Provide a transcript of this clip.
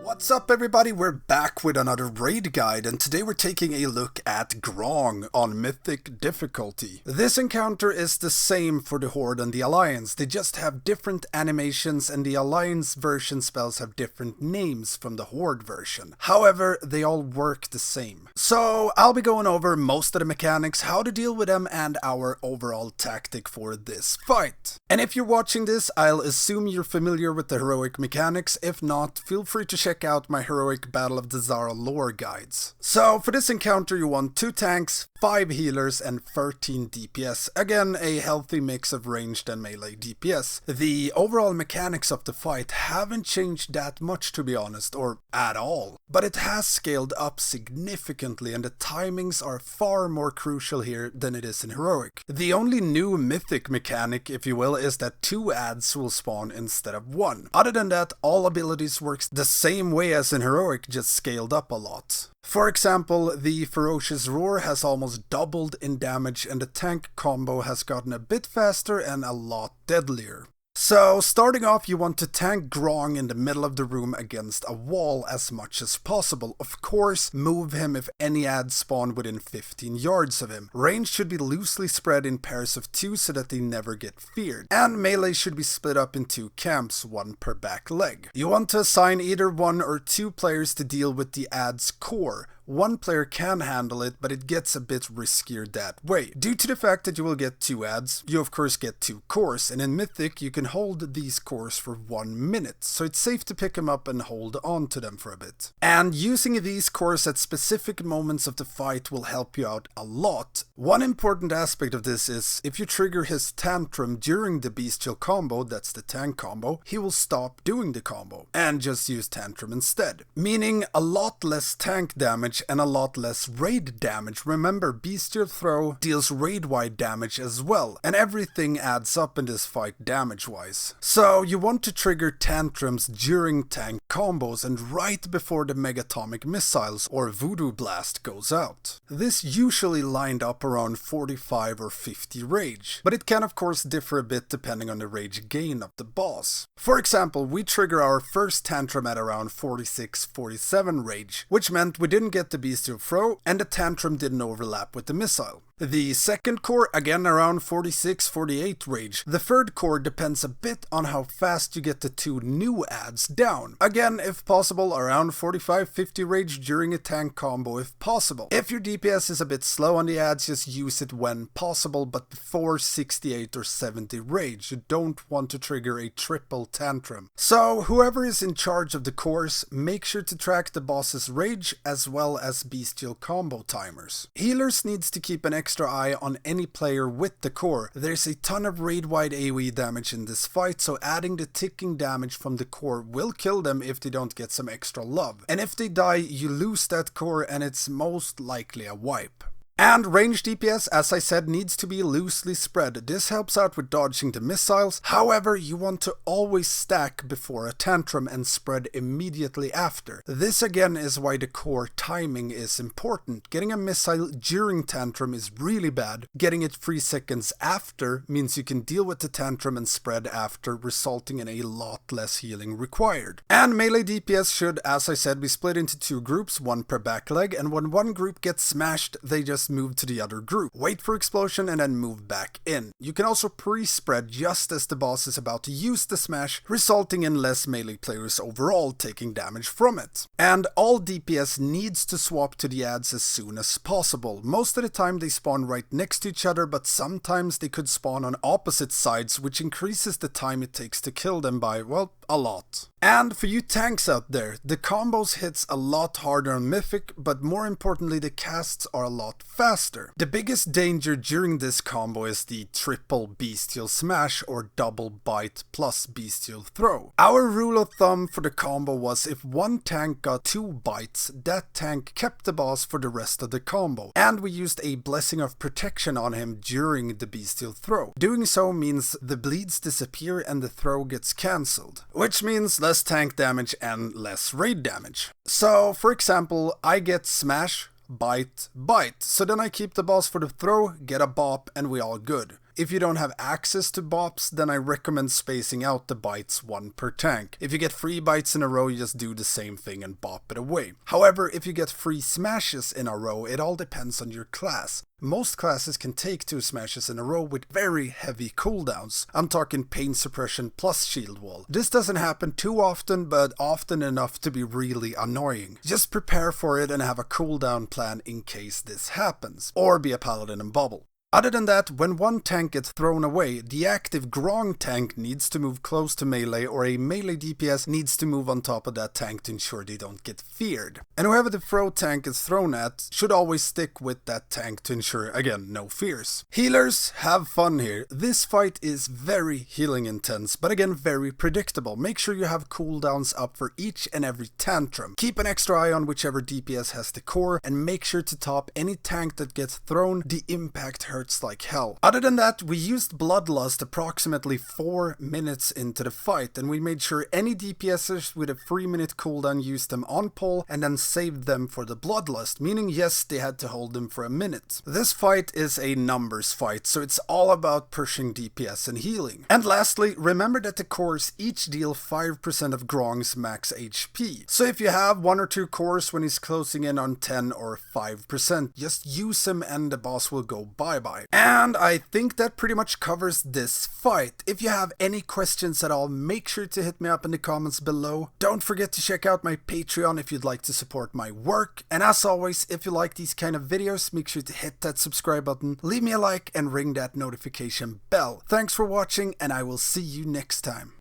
What's up everybody, we're back with another raid guide and today we're taking a look at Grong on Mythic difficulty. This encounter is the same for the Horde and the Alliance, they just have different animations and the Alliance version spells have different names from the Horde version. However, they all work the same. So I'll be going over most of the mechanics, how to deal with them and our overall tactic for this fight. And if you're watching this, I'll assume you're familiar with the heroic mechanics. If not, feel free to check out my heroic Battle of Dazar'Alor guides. So for this encounter you want 2 tanks, 5 healers and 13 DPS. Again, a healthy mix of ranged and melee DPS. The overall mechanics of the fight haven't changed that much to be honest, or at all. But it has scaled up significantly and the timings are far more crucial here than it is in heroic. The only new mythic mechanic, if you will, is that 2 adds will spawn instead of 1. Other than that, all abilities works the same way as in heroic, just scaled up a lot. For example, the Ferocious Roar has almost doubled in damage and the tank combo has gotten a bit faster and a lot deadlier. So, starting off, you want to tank Grong in the middle of the room against a wall as much as possible. Of course, move him if any adds spawn within 15 yards of him. Range should be loosely spread in pairs of 2 so that they never get feared. And melee should be split up in 2 camps, 1 per back leg. You want to assign either 1 or 2 players to deal with the ad's core. 1 player can handle it, but it gets a bit riskier that way. Due to the fact that you will get 2 adds, you of course get 2 cores, and in Mythic you can hold these cores for 1 minute, so it's safe to pick them up and hold on to them for a bit. And using these cores at specific moments of the fight will help you out a lot. One important aspect of this is, if you trigger his tantrum during the bestial combo, that's the tank combo, he will stop doing the combo, and just use tantrum instead. Meaning a lot less tank damage and a lot less raid damage. Remember, bestial throw deals raid-wide damage as well, and everything adds up in this fight damage-wise. So you want to trigger tantrums during tank combos and right before the megatomic missiles or voodoo blast goes out. This usually lined up around 45 or 50 rage, but it can of course differ a bit depending on the rage gain of the boss. For example, we trigger our first tantrum at around 46-47 rage, which meant we didn't get the bestial throw and the tantrum didn't overlap with the missile. The second core, again around 46-48 rage. The third core depends a bit on how fast you get the 2 new adds down. Again, if possible, around 45-50 rage during a tank combo if possible. If your DPS is a bit slow on the adds, just use it when possible, but before 68 or 70 rage. You don't want to trigger a triple tantrum. So, whoever is in charge of the cores, make sure to track the boss's rage as well as bestial combo timers. Healers needs to keep an extra eye on any player with the core. There's a ton of raid-wide AoE damage in this fight, so adding the ticking damage from the core will kill them if they don't get some extra love. And if they die, you lose that core and it's most likely a wipe. And range DPS, as I said, needs to be loosely spread. This helps out with dodging the missiles. However, you want to always stack before a tantrum and spread immediately after. This again is why the core timing is important. Getting a missile during tantrum is really bad. Getting it 3 seconds after means you can deal with the tantrum and spread after, resulting in a lot less healing required. And melee DPS should, as I said, be split into 2 groups, 1 per back leg, and when one group gets smashed, they just move to the other group, wait for explosion and then move back in. You can also pre-spread just as the boss is about to use the smash, resulting in less melee players overall taking damage from it. And all DPS needs to swap to the adds as soon as possible. Most of the time they spawn right next to each other, but sometimes they could spawn on opposite sides, which increases the time it takes to kill them by, well, a lot. And for you tanks out there, the combos hits a lot harder on Mythic, but more importantly the casts are a lot faster. The biggest danger during this combo is the triple bestial smash or double bite plus bestial throw. Our rule of thumb for the combo was if one tank got 2 bites, that tank kept the boss for the rest of the combo, and we used a blessing of protection on him during the bestial throw. Doing so means the bleeds disappear and the throw gets cancelled, which means less tank damage and less raid damage. So, for example, I get smash, bite, bite, so then I keep the boss for the throw, get a bop, and we all good. If you don't have access to bops, then I recommend spacing out the bites, one per tank. If you get 3 bites in a row, you just do the same thing and bop it away. However, if you get 3 smashes in a row, it all depends on your class. Most classes can take 2 smashes in a row with very heavy cooldowns. I'm talking pain suppression plus shield wall. This doesn't happen too often, but often enough to be really annoying. Just prepare for it and have a cooldown plan in case this happens. Or be a paladin and bubble. Other than that, when one tank gets thrown away, the active Grong tank needs to move close to melee, or a melee DPS needs to move on top of that tank to ensure they don't get feared. And whoever the throw tank is thrown at should always stick with that tank to ensure, again, no fears. Healers, have fun here. This fight is very healing intense, but again very predictable. Make sure you have cooldowns up for each and every tantrum. Keep an extra eye on whichever DPS has the core, and make sure to top any tank that gets thrown. The impact hurts like hell. Other than that, we used bloodlust approximately 4 minutes into the fight, and we made sure any DPSers with a 3-minute cooldown used them on pole and then saved them for the bloodlust, meaning yes, they had to hold them for a minute. This fight is a numbers fight, so it's all about pushing DPS and healing. And lastly, remember that the cores each deal 5% of Grong's max HP. So if you have 1 or 2 cores when he's closing in on 10 or 5%, just use him and the boss will go bye-bye. And I think that pretty much covers this fight. If you have any questions at all, make sure to hit me up in the comments below. Don't forget to check out my Patreon if you'd like to support my work. And as always, if you like these kind of videos, make sure to hit that subscribe button, leave me a like, and ring that notification bell. Thanks for watching, and I will see you next time.